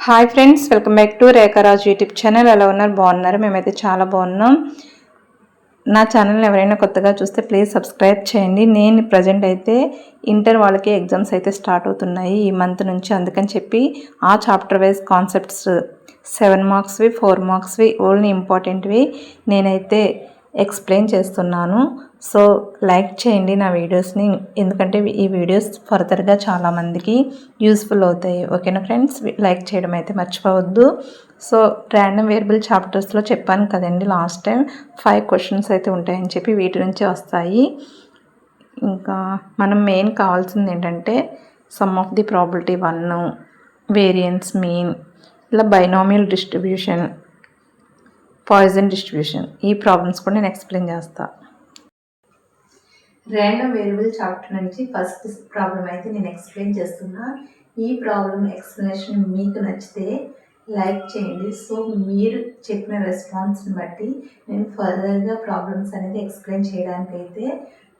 Hi friends, welcome back to Rekharaj YouTube channel. ఎలా ఉన్నారు? బాగున్నారు? మేమైతే చాలా బాగున్నాం. నా ఛానల్ని ఎవరైనా కొత్తగా చూస్తే ప్లీజ్ సబ్స్క్రైబ్ చేయండి. నేను ప్రజెంట్ అయితే ఇంటర్ వాళ్ళకి ఎగ్జామ్స్ అయితే స్టార్ట్ అవుతున్నాయి ఈ మంత్ నుంచి. అందుకని చెప్పి ఆ చాప్టర్ వైజ్ కాన్సెప్ట్స్ 7 మార్క్స్వి 4 మార్క్స్వి ఓన్లీ ఇంపార్టెంట్వి నేనైతే ఎక్స్ప్లెయిన్ చేస్తున్నాను. సో లైక్ చేయండి నా వీడియోస్ని, ఎందుకంటే ఈ వీడియోస్ ఫర్దర్గా చాలామందికి యూస్ఫుల్ అవుతాయి. ఓకేనా ఫ్రెండ్స్? లైక్ చేయడం అయితే మర్చిపోవద్దు. సో ర్యాండమ్ వేరియబుల్ చాప్టర్స్లో చెప్పాను కదండి లాస్ట్ టైం 5 క్వశ్చన్స్ అయితే ఉంటాయని చెప్పి, వీటి నుంచి వస్తాయి. ఇంకా మనం మెయిన్ కావాల్సింది ఏంటంటే some of the probability 1, variance, mean, ఇలా బైనామియల్ డిస్ట్రిబ్యూషన్, పాయిజన్ డిస్ట్రిబ్యూషన్, ఈ ప్రాబ్లమ్స్ కూడా నేను ఎక్స్ప్లెయిన్ చేస్తాను. ర్యాండమ్ వేరియబుల్ చాప్టర్ నుంచి ఫస్ట్ ప్రాబ్లం అయితే నేను ఎక్స్ప్లెయిన్ చేస్తున్నా. ఈ ప్రాబ్లం ఎక్స్ప్లెనేషన్ మీకు నచ్చితే లైక్ చేయండి. సో మీరు చెప్పిన రెస్పాన్స్ని బట్టి నేను ఫర్దర్గా ప్రాబ్లమ్స్ అనేది ఎక్స్ప్లెయిన్ చేయడానికి అయితే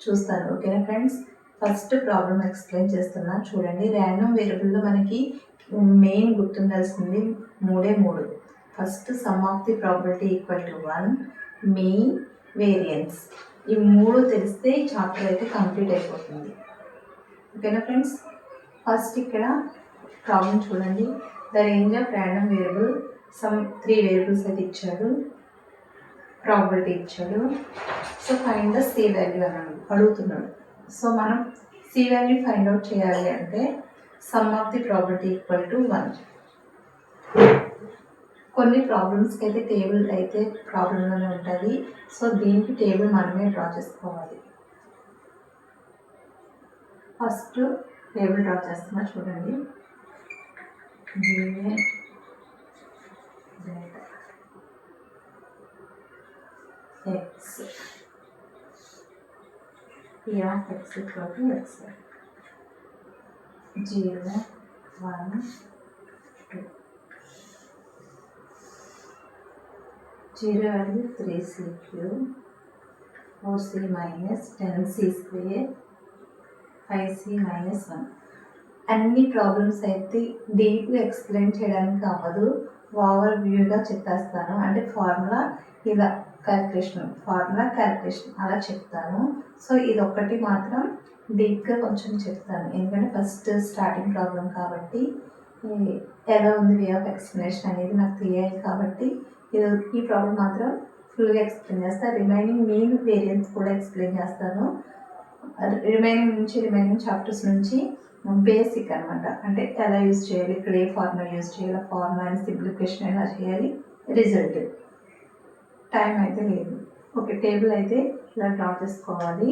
చూస్తాను. ఓకేనా ఫ్రెండ్స్? ఫస్ట్ ప్రాబ్లం ఎక్స్ప్లెయిన్ చేస్తున్నా చూడండి. ర్యాండమ్ వేరియబుల్లో మనకి మెయిన్ గుర్తుండాల్సింది 3. First sum of the probability equal to 1, mean, variance. ఈ 3 తెలిస్తే ఈ చాప్టర్ అయితే కంప్లీట్ అయిపోతుంది. ఓకేనా ఫ్రెండ్స్? ఫస్ట్ ఇక్కడ ప్రాబ్లం చూడండి. The range of random variable, some 3 variables అయితే ఇచ్చాడు, ప్రాబిలిటీ ఇచ్చాడు. So find the c value అని అడుగుతున్నాడు. సో మనం సి వాల్యూ ఫైండ్ అవుట్ చేయాలి అంటే some of the probability equal to 1. కొన్ని ప్రాబ్లమ్స్కి అయితే టేబుల్ అయితే ప్రాబ్లంలోనే ఉంటుంది. సో దీనికి టేబుల్ మనమే డ్రా చేసుకోవాలి. ఫస్ట్ టేబుల్ డ్రా చేస్తున్నా చూడండి. X p of x equal to x 0, 1, 2. 0 value 3c cube, 4c minus 10c square, 5c minus 1. అన్ని ప్రాబ్లమ్స్ అయితే డీప్గా ఎక్స్ప్లెయిన్ చేయడానికి అవ్వదు, ఓవర్ వ్యూగా చెప్పేస్తాను. అంటే ఫార్ములా ఇలా క్యాల్కులేషన్ అలా చెప్తాను. సో ఇది ఒక్కటి మాత్రం డీప్గా కొంచెం చెప్తాను, ఎందుకంటే ఫస్ట్ స్టార్టింగ్ ప్రాబ్లం కాబట్టి ఎలా ఉంది వే ఆఫ్ ఎక్స్ప్లెనేషన్ అనేది నాకు తెలియాలి. కాబట్టి ఈ ప్రాబ్లం మాత్రం ఫుల్గా ఎక్స్ప్లెయిన్ చేస్తాను. రిమైనింగ్ మీన్, వేరియన్స్ కూడా ఎక్స్ప్లెయిన్ చేస్తాను. రిమైనింగ్ చాప్టర్స్ నుంచి బేసిక్ అనమాట, అంటే ఎలా యూజ్ చేయాలి, ఇక్కడ ఏ ఫార్ములా యూజ్ చేయాలి, ఫార్ములా అండ్ సింప్లిఫికేషన్ ఎలా చేయాలి, రిజల్ట్. టైం అయితే లేదు. ఓకే, టేబుల్ అయితే ఇలా డ్రా చేసుకోవాలి.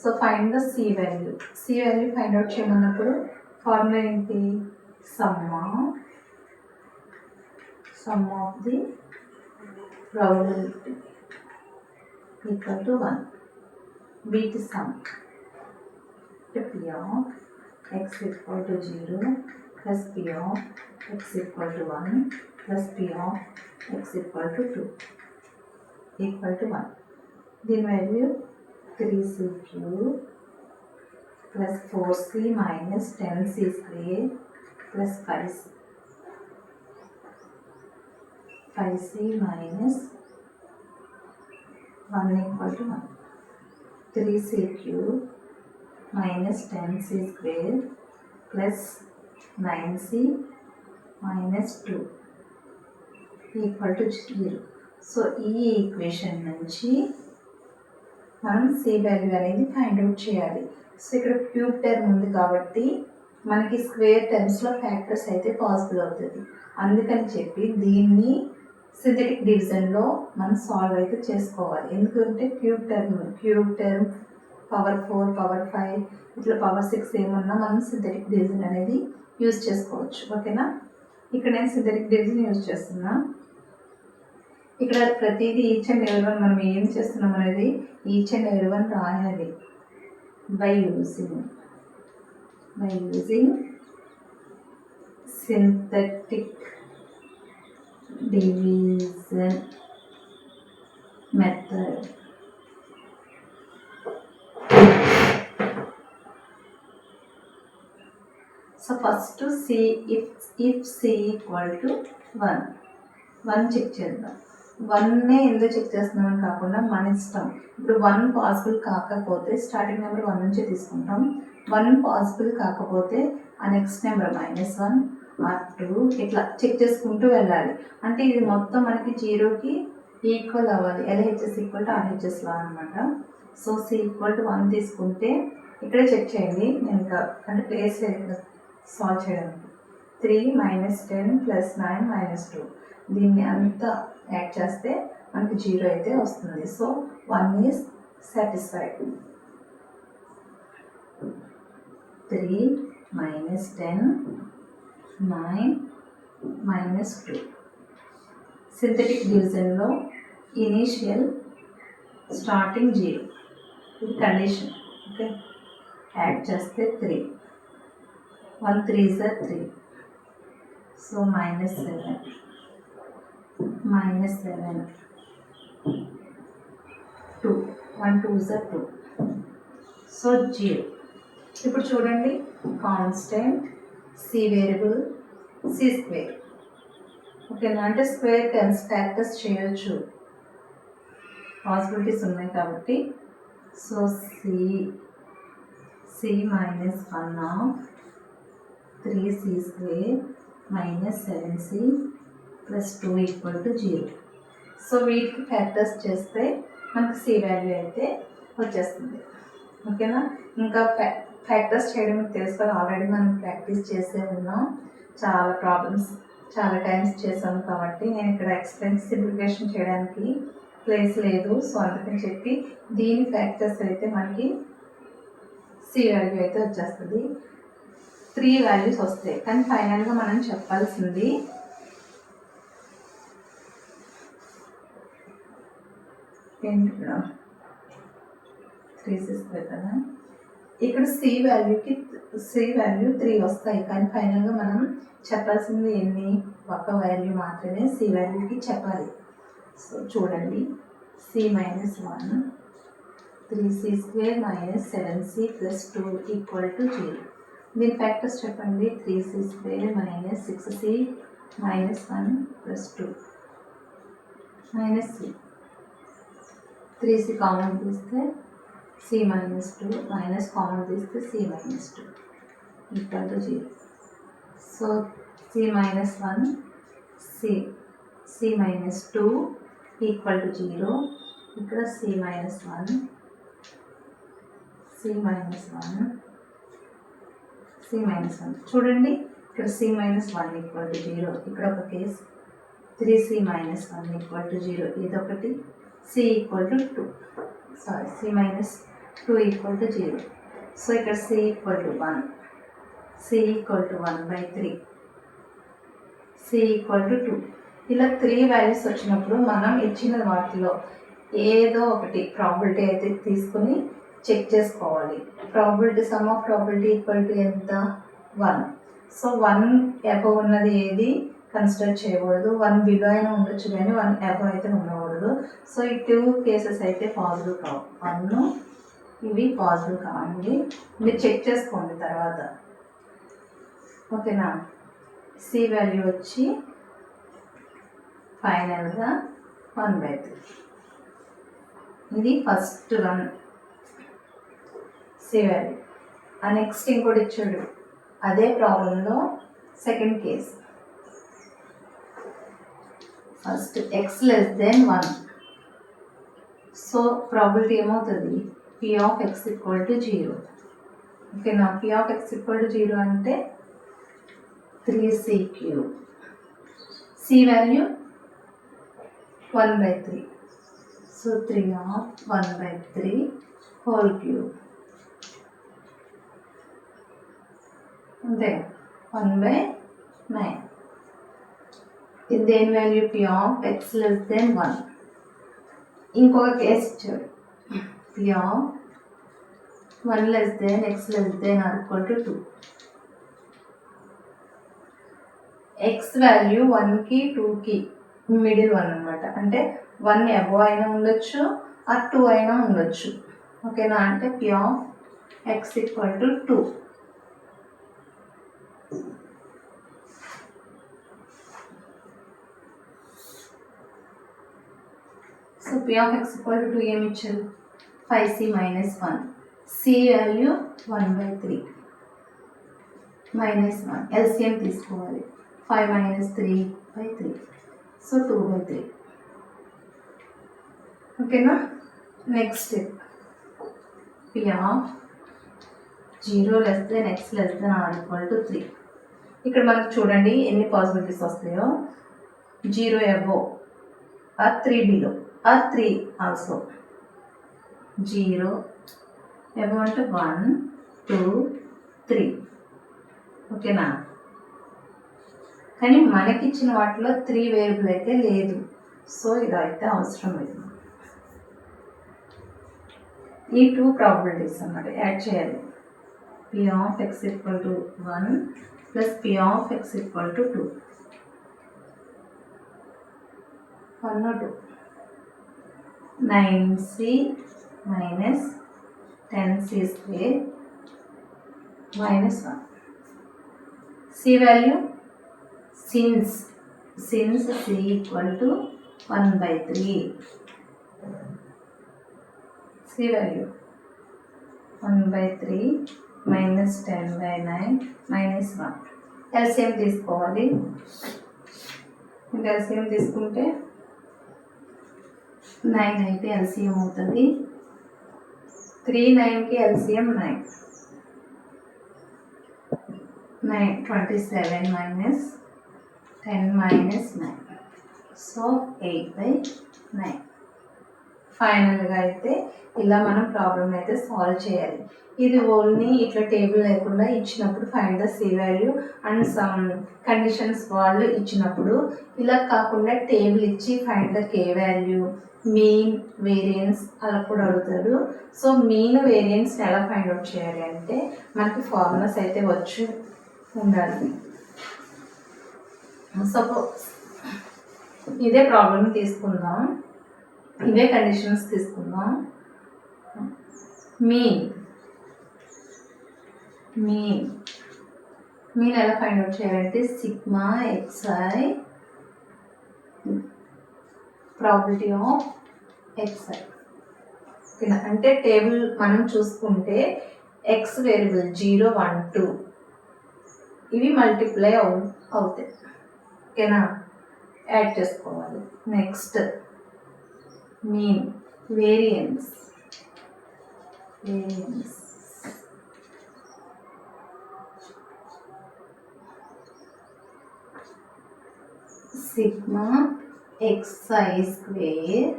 So find the c value. C value find out చేయమన్నప్పుడు ఫార్ములా ఏంటి? Sum of the probability equal to 1. beat sum p of x equal to 0 plus p of x equal to 1 plus p of x equal to 2 equal to 1. The value 3c cube plus 4c minus 10c square plus 5c minus 1 equal to 1. 3c cube minus 10c square plus 9c minus 2 equal to 0. So ఈ equation నుంచి మనం C value అనేది find out చేయాలి. So ఇక్కడ cube term ఉంది కాబట్టి మనకి square టర్మ్స్లో factors అయితే పాసిబుల్ అవుతుంది. అందుకని చెప్పి దీన్ని సింథటిక్ డివిజన్లో మనం సాల్వ్ అయితే చేసుకోవాలి. ఎందుకంటే క్యూబ్ టర్మ్ పవర్ 4, పవర్ 5, ఇట్లా పవర్ 6 ఏమన్నా మనం సింథటిక్ డివిజన్ అనేది యూజ్ చేసుకోవచ్చు. ఓకేనా? ఇక్కడ నేను సింథటిక్ డివిజన్ యూజ్ చేస్తున్నా. ఇక్కడ ప్రతిదీ ఈచ్ అండ్ ఎవరీ వన్ మనం ఏం చేస్తున్నాం అనేది ఈచ్ అండ్ ఎవరీ వన్ రాయాలి. By using synthetic division method. So first c if c equal to 1 check చేద్దాం. 1నే ఎందుకు చెక్ చేస్తున్నామని కాకుండా మన ఇష్టం. ఇప్పుడు 1 పాసిబుల్ కాకపోతే స్టార్టింగ్ నెంబర్ 1 నుంచి తీసుకుంటాం. 1 పాసిబుల్ కాకపోతే ఆ నెక్స్ట్ నెంబర్ -1 ఆర్ 2 ఇట్లా చెక్ చేసుకుంటూ వెళ్ళాలి. అంటే ఇది మొత్తం మనకి 0కి ఈక్వల్ అవ్వాలి. LHS ఈక్వల్ టు RHS లా అనమాట. సో సి ఈక్వల్ టు 1 తీసుకుంటే ఇక్కడే చెక్ చేయండి. నేను ఇంకా అంటే ప్లేస్ సాల్వ్ చేయడానికి 3 - 10 + 9 - 2 దీన్ని అంతా యాడ్ చేస్తే మనకి 0 అయితే వస్తుంది. So 1 is satisfied. 3 - 10 9 - 2 సింథటిక్ డివిజన్లో ఇనీషియల్ స్టార్టింగ్ 0 ఇది కండిషన్. ఓకే, యాడ్ చేస్తే 3 1 3s are 3. So -7 2 1 2s are 2. So 0. ఇప్పుడు చూడండి, constant c variable c square. ఓకేనా, అంటే స్క్వేర్ ఫ్యాక్టర్స్ చేయొచ్చు, పాసిబిలిటీస్ ఉన్నాయి కాబట్టి. So c -1 of 3c square - 7c + 2 = 0. So వీటికి ఫ్యాక్టర్స్ చేస్తే మనకు సి వాల్యూ అయితే వచ్చేస్తుంది. ఓకేనా, ఇంకా ఫ్యాక్టర్స్ చేయడం మీకు తెలుసు కదా, ఆల్రెడీ మనం ప్రాక్టీస్ చేసే ఉన్నాం. చాలా ప్రాబ్లమ్స్ చాలా టైమ్స్ చేసాము కాబట్టి నేను ఇక్కడ సింప్లిఫికేషన్ చేయడానికి ప్లేస్ లేదు. సో అందుకని చెప్పి దీని ఫ్యాక్టర్స్ అయితే మనకి సి వాల్యూ అయితే వచ్చేస్తుంది. 3 వాల్యూస్ వస్తాయి. కానీ ఫైనల్గా మనం చెప్పాల్సింది ఏంటి, ఇక్కడ 3c స్క్వేర్ కదా, ఇక్కడ సి వాల్యూ 3 వస్తాయి. కానీ ఫైనల్గా మనం చెప్పాల్సింది ఎన్ని, ఒక వాల్యూ మాత్రమే సి వాల్యూకి చెప్పాలి. సో చూడండి, సి -1 3c స్క్వేర్ - 7c + 2 = 0. దీని ఫ్యాక్టర్స్ చెప్పండి. 3c square - 6c - 1 + 2 -c 3c common తీస్తే c - 2 మైనస్ కామన్ తీస్తే c - 2 = 0. So c - 1 c - 2 = 0. ఇక్కడ c - 1 చూడండి, ఇక్కడ c - 1 = 0. ఇక్కడ ఒక కేస్ 3c - 1 = 0. ఇదొకటి. c = 2 sorry c - 2 = 0. సో ఇక్కడ c = 1 c = 1/3 c = 2. ఇలా 3 వాల్యూస్ వచ్చినప్పుడు మనం ఇచ్చిన వాటిలో ఏదో ఒకటి ప్రాబిలిటీ అయితే తీసుకుని చెక్ చేసుకోవాలి. Probability some of probability equal to ఎంత, 1. సో 1 అబవ్ ఉన్నది ఏది కన్సిడర్ చేయకూడదు. 1 బిలో అయినా ఉండొచ్చు కానీ 1 అబవ్ అయితే ఉండకూడదు. సో ఈ 2 కేసెస్ అయితే పాజిబుల్ కావు. 1 ఇవి పాజిబుల్ కావండి. మీరు చెక్ చేసుకోండి తర్వాత. ఓకేనా, సి వాల్యూ వచ్చి ఫైనల్గా 1/3. ఇది ఫస్ట్ 1 సి వాల్యూ. ఆ నెక్స్ట్ ఇంకోటి ఇచ్చాడు అదే ప్రాబ్లంలో second case. First x < 1. So probability ఏమవుతుంది, p(x) = 0. ఓకేనా, p(x) = 0 అంటే 3c³. c value 1/3. So 3/1/3 whole cube అంతే, 1/9. ఇది దేని వాల్యూ, p(x) < 1. ఇంకొక కేసు ఇచ్చాడు, p(1 < x < = 2. x వాల్యూ 1కి 2కి మిడిల్ 1 అనమాట. అంటే 1 అబవ్ అయినా ఉండొచ్చు, ఆ 2 అయినా ఉండొచ్చు. ఓకేనా, అంటే p(x) = 2. So p of x equal to 2 ఏమి ఇచ్చారు 5c minus 1. c value 1/3 minus 1. LCM తీసుకోవాలి 5 minus 3/3. సో 2/3. ఓకేనా. Next step p of 0 less than x less than r equal to 3. ఇక్కడ మనకు చూడండి ఎన్ని పాసిబిలిటీస్ వస్తాయో. 0 above or 3 below or 3 also. 0 above అంటే 1 2 3. ఓకేనా. కానీ మనకి ఇచ్చిన వాటిలో 3 వేరియబుల్ అయితే లేదు. సో ఇది అయితే అవసరం లేదు. ఈ 2 ప్రాబిలిటీస్ అన్నమాట యాడ్ చేయాలి. p of x equal to 1 plus p of x equal to 2. 1 or 2. 9c minus 10c square minus 1. c value since c equal to 1/3. c value 1/3 minus 10/9 minus 1. LCM తీసుకోవాలి. LCM తీసుకుంటే 9 అయితే LCM అవుతుంది. 3 9కి LCM 9. 27 minus 10 minus 9. So 8/9. ఫైనల్గా అయితే ఇలా మనం problem అయితే సాల్వ్ చేయాలి. ఇది ఓన్లీ ఇట్లా టేబుల్ లేకుండా ఇచ్చినప్పుడు find the c value and some conditions వాళ్ళు ఇచ్చినప్పుడు, ఇలా కాకుండా టేబుల్ ఇచ్చి find the k value, mean, variance అలా కూడా అడుగుతారు. సో మీన్ వేరియన్స్ ఎలా ఫైండ్ అవుట్ చేయాలి అంటే మనకి ఫార్ములాస్ అయితే వచ్చి ఉండాలి. సపోజ్ ఇదే ప్రాబ్లమ్ తీసుకుందాం, ఇవే కండిషన్స్ తీసుకుందాం. మీన్ ఎలా ఫైండ్ అవుట్ చేయాలంటే sigma xi probability of xi. ఓకేనా. అంటే టేబుల్ మనం చూసుకుంటే ఎక్స్ వేరియబుల్ 0 1 2 ఇవి మల్టిప్లై అవుతాయి. ఓకేనా. యాడ్ చేసుకోవాలి. Next mean, variance sigma xi square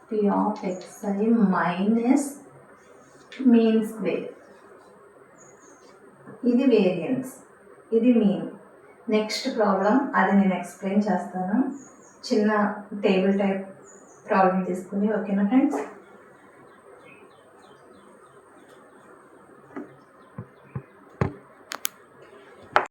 p of xi minus mean square. ఇది వేరియన్స్, ఇది మీన్. నెక్స్ట్ ప్రాబ్లం అది నేను ఎక్స్ప్లెయిన్ చేస్తాను. చిన్న టేబుల్ టైప్ ప్రాబ్లం తీసుకుని. ఓకేనా ఫ్రెండ్స్.